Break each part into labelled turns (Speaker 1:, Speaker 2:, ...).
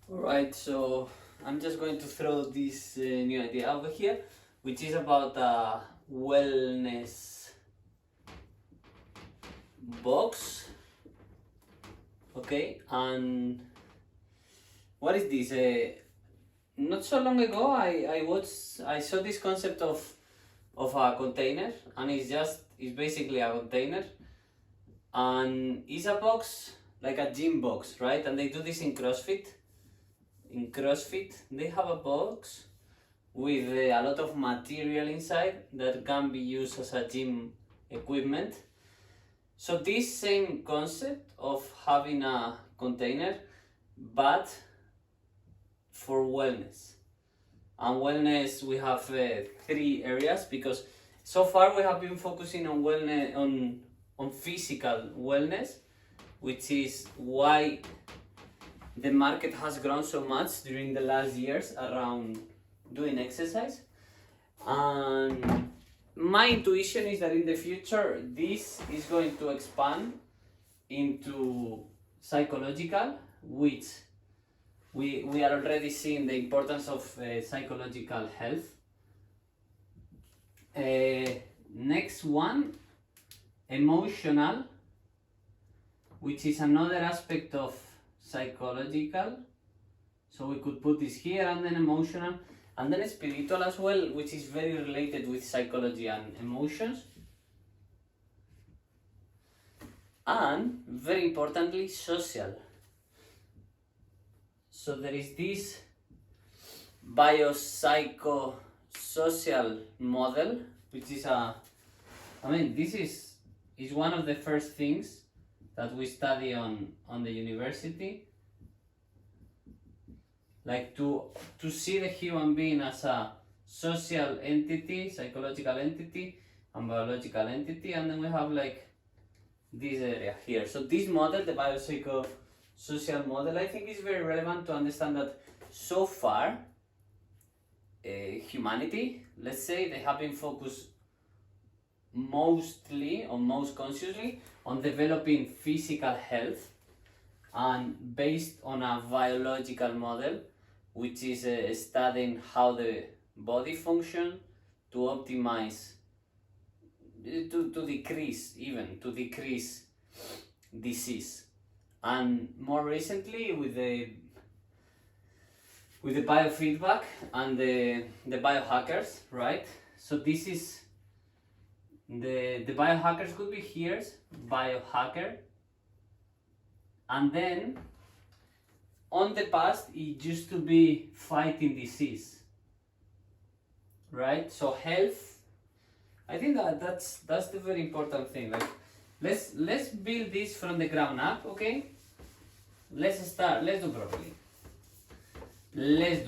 Speaker 1: Alright, so I'm just going to throw this new idea over here, which is about a wellness box. Okay, and what is this? Not so long ago, I saw this concept of a container, and it's basically a container, and it's a box like a gym box, right? And they do this in CrossFit. In CrossFit, they have a box with a lot of material inside that can be used as a gym equipment. So this same concept of having a container, but for wellness. And wellness, we have three areas, because so far we have been focusing on wellness, on physical wellness, which is why the market has grown so much during the last years around doing exercise. And my intuition is that in the future this is going to expand into psychological, which we are already seeing the importance of psychological health. Next one, emotional, which is another aspect of psychological. So we could put this here, and then emotional, and then spiritual as well, which is very related with psychology and emotions. And very importantly, social. So there is this biopsychosocial model, which is this is one of the first things that we study on the university, like to see the human being as a social entity, psychological entity, and biological entity. And then we have like this area here. So this model, the biopsychosocial model, I think is very relevant to understand that so far humanity, let's say, they have been focused mostly or most consciously on developing physical health, and based on a biological model, which is studying how the body function to optimize, to decrease disease. And more recently with the biofeedback and the biohackers, right? So this is the biohackers could be here's biohacker, and then on the past it used to be fighting disease, right? So health, I think that's the very important thing. Like let's build this from the ground up, okay? Let's do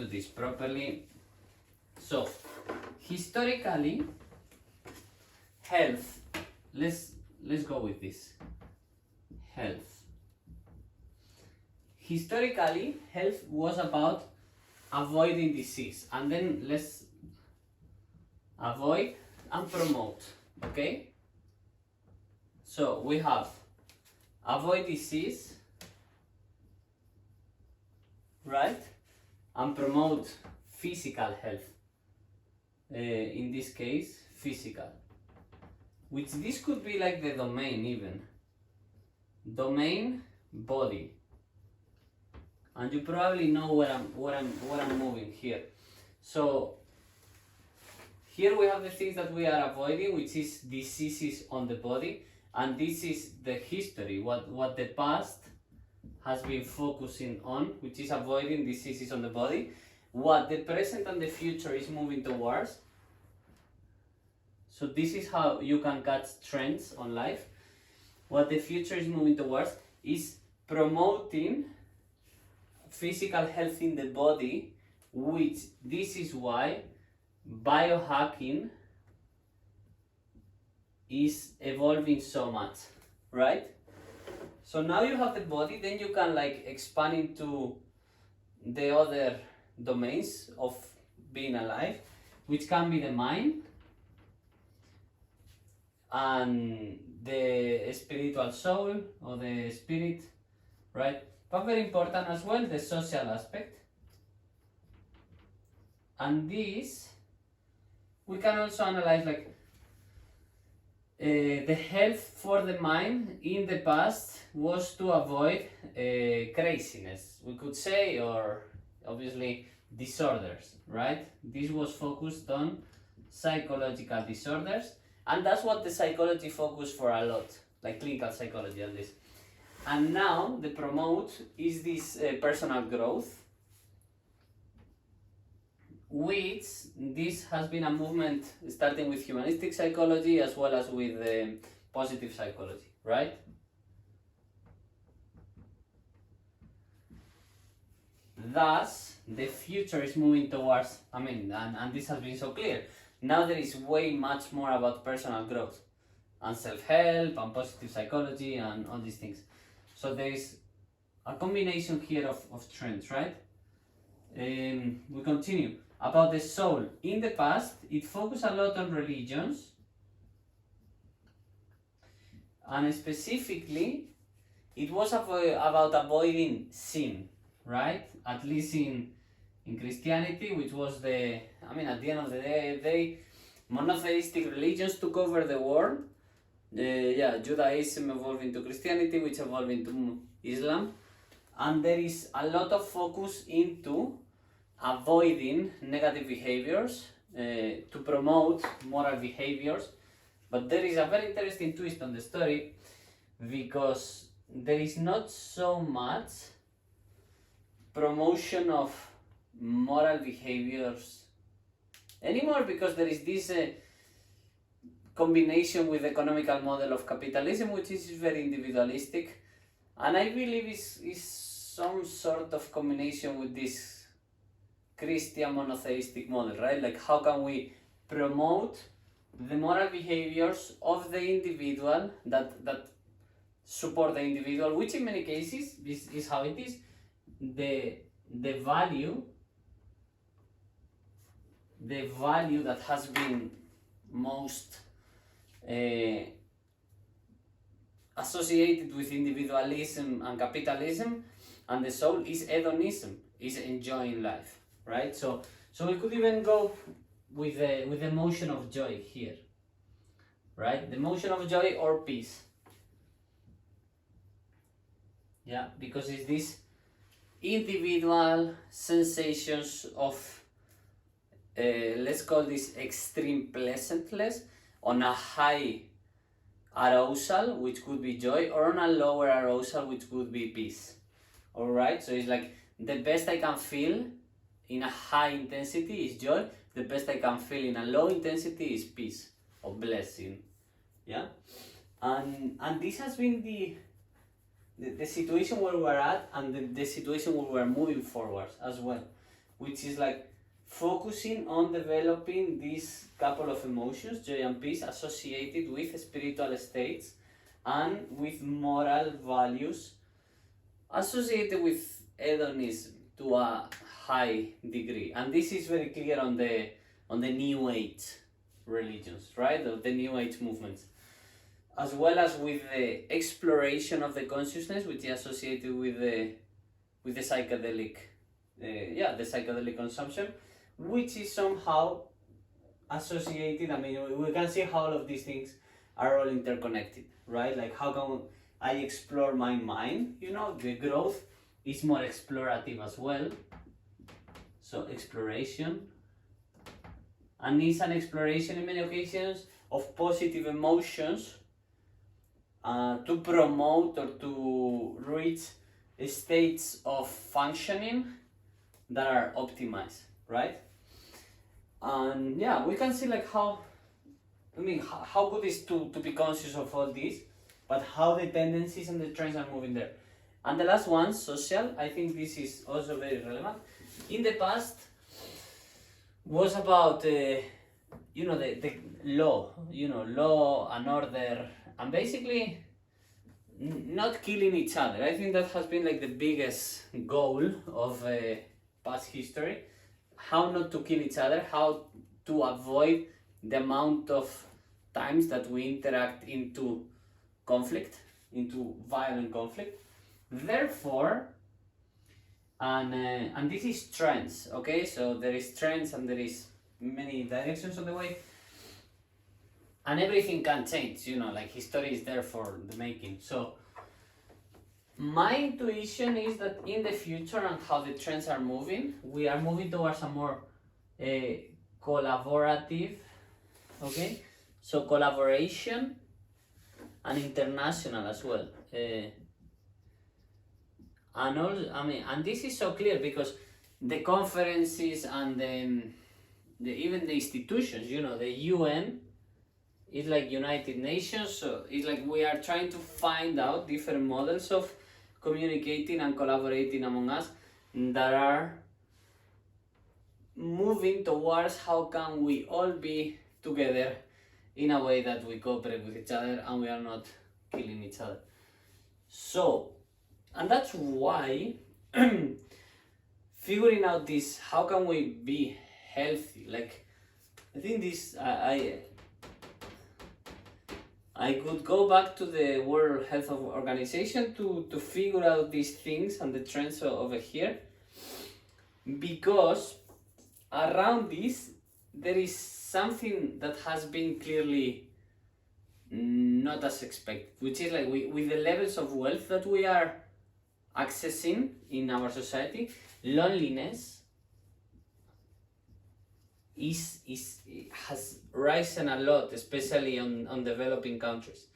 Speaker 1: this properly. So historically, health, let's go with this. Health. Historically, health was about avoiding disease, and then let's avoid and promote, okay? So we have avoid disease, right? And promote physical health. In this case, physical. Which this could be like the domain even. Domain, body. And you probably know where I'm moving here. So here we have the things that we are avoiding, which is diseases on the body, and this is the history, what the past has been focusing on, which is avoiding diseases on the body. What the present and the future is moving towards. So this is how you can catch trends on life. What the future is moving towards is promoting physical health in the body, which this is why biohacking is evolving so much, right? So now you have the body, then you can like expand into the other domains of being alive, which can be the mind and the spiritual soul or the spirit, right? but very important as well, the social aspect. And this, we can also analyze like the health for the mind in the past was to avoid craziness, we could say, or obviously disorders, right? This was focused on psychological disorders, and that's what the psychology focused for a lot, like clinical psychology at least. And now the promote is this personal growth, which this has been a movement starting with humanistic psychology as well as with positive psychology, right? Thus, the future is moving towards, and this has been so clear. Now there is way much more about personal growth and self-help and positive psychology and all these things. So there is a combination here of trends, right? We continue. About the soul. In the past, it focused a lot on religions, and specifically, it was about avoiding sin, right? At least in Christianity, which was at the end of the day, monotheistic religions took over the world. Judaism evolved into Christianity, which evolved into Islam, and there is a lot of focus into avoiding negative behaviors to promote moral behaviors. But there is a very interesting twist on the story, because there is not so much promotion of moral behaviors anymore, because there is this combination with the economical model of capitalism, which is very individualistic, and I believe is some sort of combination with this Christian monotheistic model, right? Like, how can we promote the moral behaviors of the individual that support the individual, which in many cases is how it is. The value that has been most associated with individualism and capitalism and the soul is hedonism, is enjoying life. Right, so we could even go with the emotion of joy here, right? The emotion of joy or peace, yeah, because it's these individual sensations of let's call this extreme pleasantness on a high arousal, which could be joy, or on a lower arousal, which could be peace. All right, so it's like the best I can feel in a high intensity is joy, the best I can feel in a low intensity is peace or blessing. Yeah? And this has been the situation where we're at, and the situation where we're moving forward as well, which is like focusing on developing these couple of emotions, joy and peace, associated with spiritual states and with moral values associated with hedonism to a high degree. And this is very clear on the New Age religions, right? The New Age movements, as well as with the exploration of the consciousness, which is associated with the psychedelic, the psychedelic consumption, which is somehow associated. We can see how all of these things are all interconnected, right? Like, how can I explore my mind? The growth is more explorative as well. So exploration, and it's an exploration in many occasions of positive emotions to promote or to reach states of functioning that are optimized, right? And yeah, we can see like how good is to be conscious of all this, but how the tendencies and the trends are moving there. And the last one, social, I think this is also very relevant. In the past, was about the law, law and order, and basically not killing each other. I think that has been like the biggest goal of past history. How not to kill each other, how to avoid the amount of times that we interact into conflict, into violent conflict. Therefore, and this is trends. Okay, so there is trends and there is many directions on the way, and everything can change. You know, like history is there for the making. So my intuition is that in the future and how the trends are moving, we are moving towards a more collaborative, okay, so collaboration and international as well. And all, I mean, and this is so clear because the conferences and even the institutions, you know, the UN is like United Nations, so it's like we are trying to find out different models of communicating and collaborating among us that are moving towards how can we all be together in a way that we cooperate with each other and we are not killing each other. So, and that's why figuring out this, how can we be healthy, like I think this I could go back to the World Health Organization to figure out these things and the trends over here, because around this there is something that has been clearly not as expected, which is like with the levels of wealth that we are accessing in our society, loneliness has risen a lot, especially on developing countries.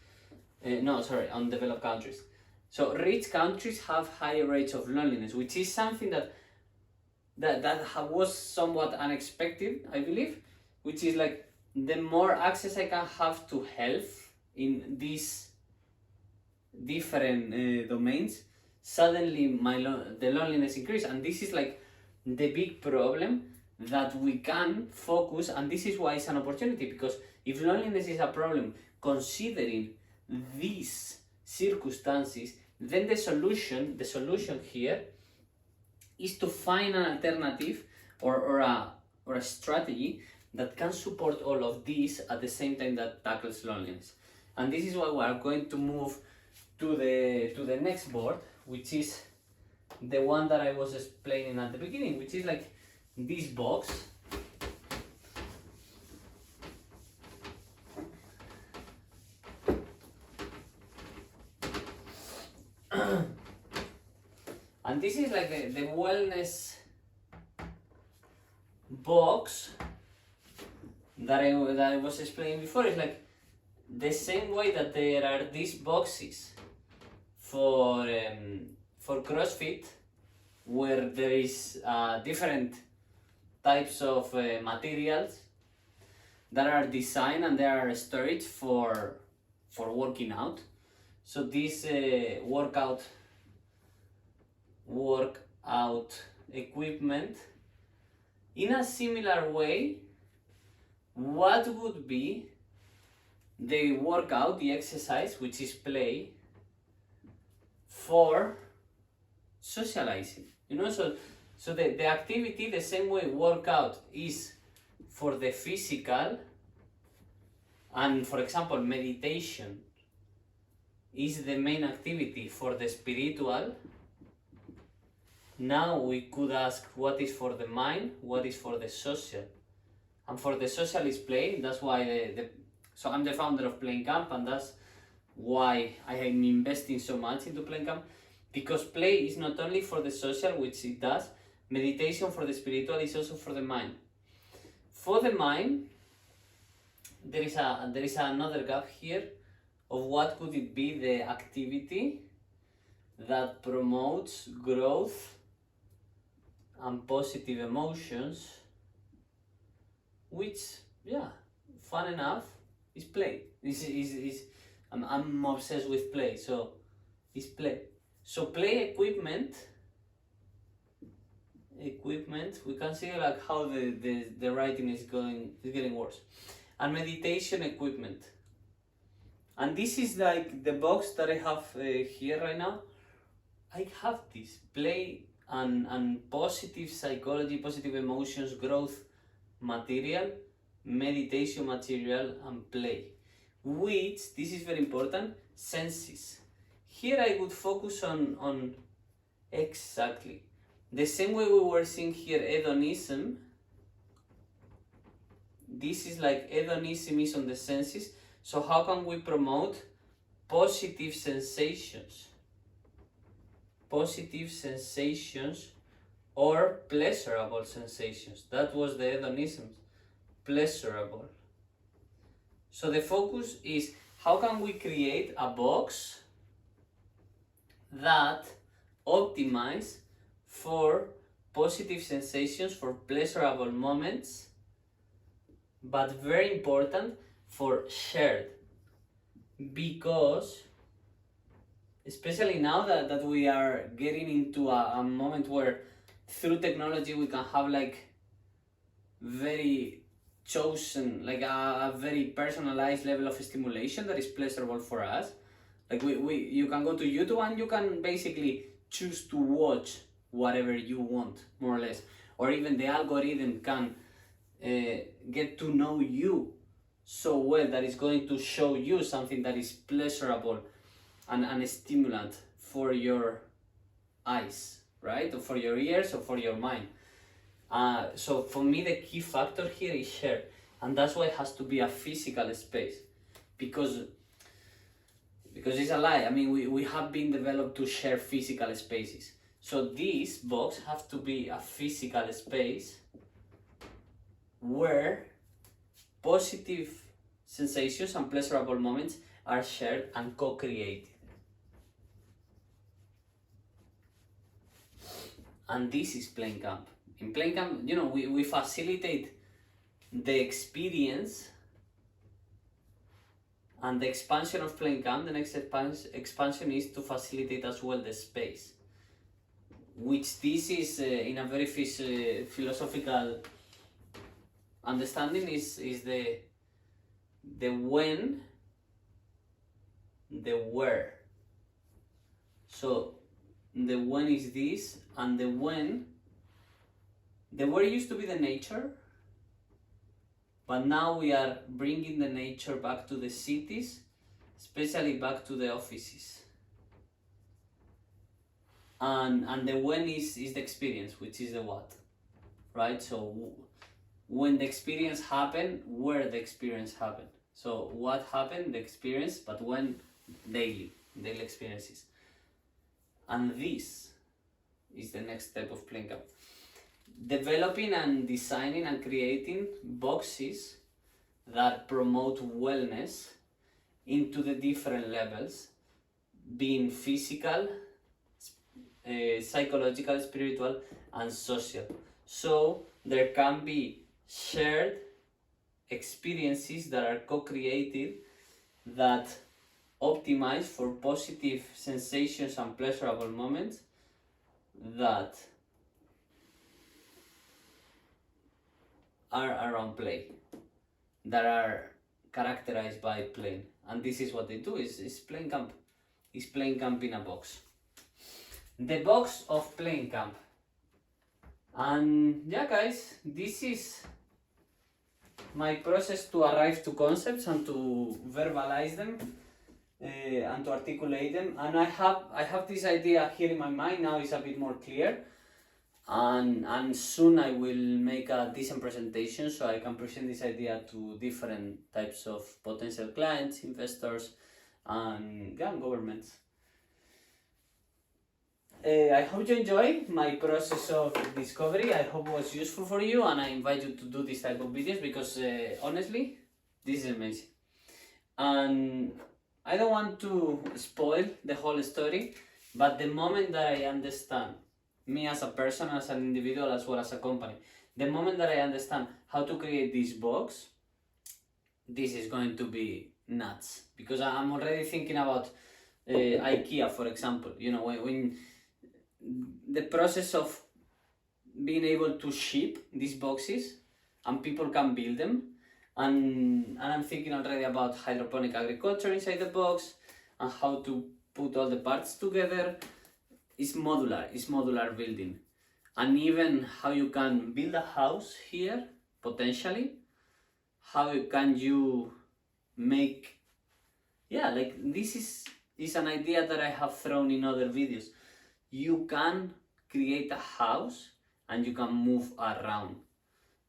Speaker 1: On developed countries. So rich countries have higher rates of loneliness, which is something that was somewhat unexpected, I believe, which is like the more access I can have to health in these different domains, suddenly the loneliness increases, and this is like the big problem that we can focus, and this is why it's an opportunity, because if loneliness is a problem considering these circumstances, then the solution here is to find an alternative or a strategy that can support all of these at the same time that tackles loneliness. And this is why we are going to move to the next board, which is the one that I was explaining at the beginning, which is like this box. And this is like the wellness box that I was explaining before. It's like the same way that there are these boxes for CrossFit, where there is different types of materials that are designed and they are storage for working out. So this workout equipment, in a similar way, what would be the workout, the exercise, which is play, for socializing, you know? So the activity, the same way workout is for the physical, and for example meditation is the main activity for the spiritual. Now we could ask, what is for the mind, what is for the social? And for the social is play. That's why so I'm the founder of Playing Camp, and that's why I am investing so much into Playing Camp, because play is not only for the social, which it does, meditation for the spiritual is also for the mind. For the mind, there is another gap here of what could it be the activity that promotes growth and positive emotions, which, yeah, fun enough, is play. I'm obsessed with play, so it's play. So play equipment, we can see like how the writing is getting worse. And meditation equipment. And this is like the box that I have here right now. I have this play and positive psychology, positive emotions, growth material, meditation material, and play. Which, this is very important, senses. Here I would focus on exactly The same way we were seeing here hedonism, this is like hedonism is on the senses. So how can we promote positive sensations? Positive sensations or pleasurable sensations. That was the hedonism, pleasurable. So the focus is how can we create a box that optimize for positive sensations, for pleasurable moments, but very important, for shared. Because especially now that we are getting into a moment where through technology we can have like very chosen, like a very personalized level of stimulation that is pleasurable for us. Like you can go to YouTube and you can basically choose to watch whatever you want, more or less. Or even the algorithm can get to know you so well that it's going to show you something that is pleasurable and a stimulant for your eyes, right? Or for your ears or for your mind. So for me the key factor here is share, and that's why it has to be a physical space, because it's a lie. I mean, we have been developed to share physical spaces. So this box has to be a physical space where positive sensations and pleasurable moments are shared and co-created. And this is Plane Camp. In Plane Camp, you know, we facilitate the experience, and the expansion of Plane Camp, the next expansion is to facilitate as well the space. Which this is, in a very philosophical understanding, is the when, the where. So the when is this, and the when, the where used to be the nature, but now we are bringing the nature back to the cities, especially back to the offices. And the when is the experience, which is the what, right? So when the experience happened, where the experience happened. So what happened, the experience, but when, daily experiences. And this is the next step of Plane Camp. Developing and designing and creating boxes that promote wellness into the different levels, being physical, psychological, spiritual, and social. So there can be shared experiences that are co-created that optimize for positive sensations and pleasurable moments that are around play, that are characterized by plane. And this is what they do, is Plane Camp. Is Plane Camp in a box. The box of Plane Camp. And yeah, guys, this is my process to arrive to concepts and to verbalize them and to articulate them. And I have this idea here in my mind. Now it's a bit more clear, and soon I will make a decent presentation so I can present this idea to different types of potential clients, investors, and governments. I hope you enjoy my process of discovery. I hope it was useful for you, and I invite you to do this type of videos because honestly, this is amazing. And I don't want to spoil the whole story, but the moment that I understand, me as a person, as an individual, as well as a company, the moment that I understand how to create this box, this is going to be nuts. Because I'm already thinking about IKEA, for example. You know, when the process of being able to ship these boxes and people can build them, and I'm thinking already about hydroponic agriculture inside the box and how to put all the parts together. It's modular building, and even how you can build a house here potentially. How can you make, like this is an idea that I have thrown in other videos. You can create a house and you can move around.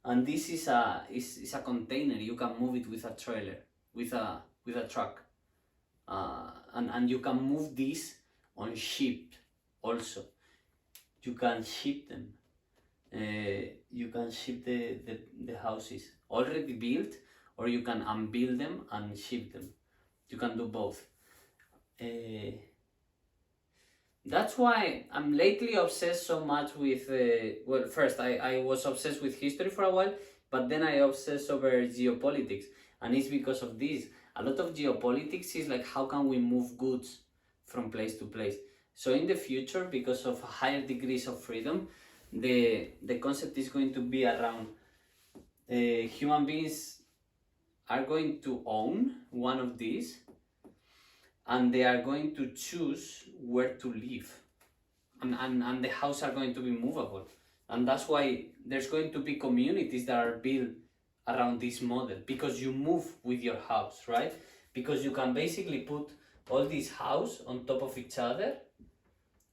Speaker 1: And this is a container. You can move it with a trailer, with a truck, and you can move this on ship also. You can ship them. You can ship the houses already built, or you can unbuild them and ship them. You can do both. That's why I'm lately obsessed so much with, well, first I was obsessed with history for a while, but then I obsessed over geopolitics. And it's because of this. A lot of geopolitics is like, how can we move goods from place to place? So in the future, because of higher degrees of freedom, the concept is going to be around human beings are going to own one of these, and they are going to choose where to live, and the houses are going to be movable. And that's why there's going to be communities that are built around this model, because you move with your house, right? Because you can basically put all these houses on top of each other,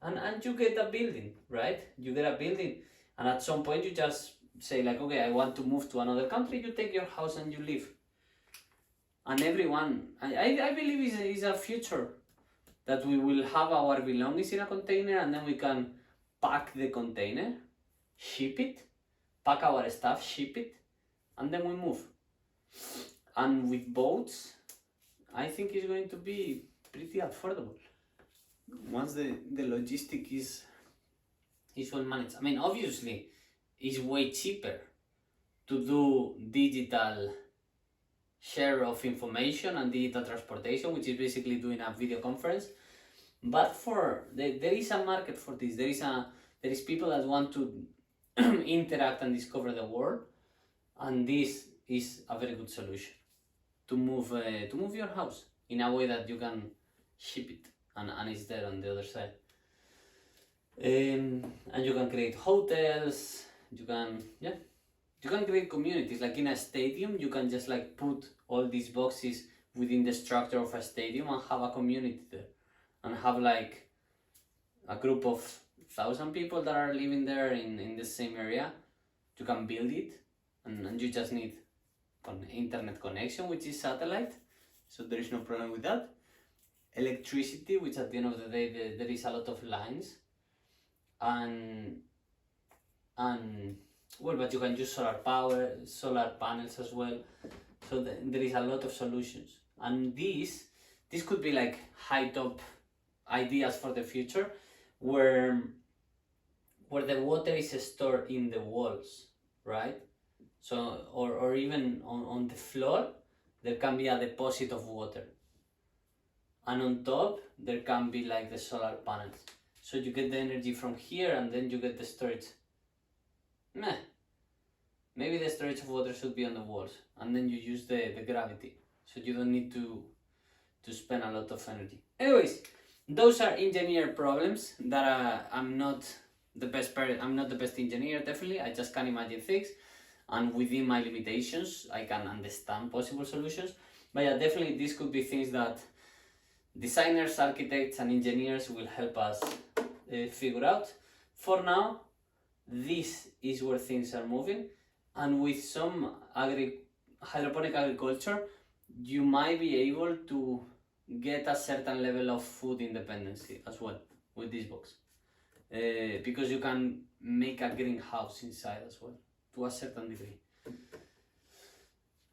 Speaker 1: and you get a building, right? You get a building, and at some point you just say like, okay, I want to move to another country. You take your house and you live. And everyone, I believe is a future that we will have our belongings in a container, and then we can pack the container, ship it, pack our stuff, ship it, and then we move. And with boats, I think it's going to be pretty affordable once the logistic is well managed. I mean, obviously, it's way cheaper to do digital share of information and digital transportation, which is basically doing a video conference. But there is a market for this. There is people that want to interact and discover the world, and this is a very good solution to move your house in a way that you can ship it and it's there on the other side. And you can create hotels. You can create communities. Like in a stadium, you can just like put all these boxes within the structure of a stadium and have a community there, and have like a group of 1,000 people that are living there in the same area. You can build it, and you just need an internet connection, which is satellite, so there is no problem with that. Electricity, which at the end of the day there is a lot of lines, and well, but you can use solar power, solar panels as well. So there is a lot of solutions, and this could be like high top ideas for the future, where the water is stored in the walls, right? So or even on the floor, there can be a deposit of water, and on top there can be like the solar panels. So you get the energy from here, and then you get the storage. Maybe the storage of water should be on the walls, and then you use the gravity, so you don't need to spend a lot of energy. Anyways, those are engineer problems that I'm not the best I'm not the best engineer, definitely. I just can imagine things, and within my limitations I can understand possible solutions. But yeah, definitely these could be things that designers, architects and engineers will help us figure out. For now, this is where things are moving, and with some hydroponic agriculture, you might be able to get a certain level of food independency as well with this box, because you can make a greenhouse inside as well to a certain degree.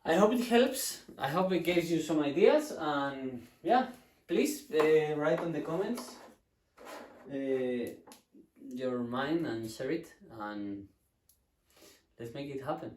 Speaker 1: I hope it helps. I hope it gives you some ideas, and yeah, please write on the comments your mind and share it, and let's make it happen.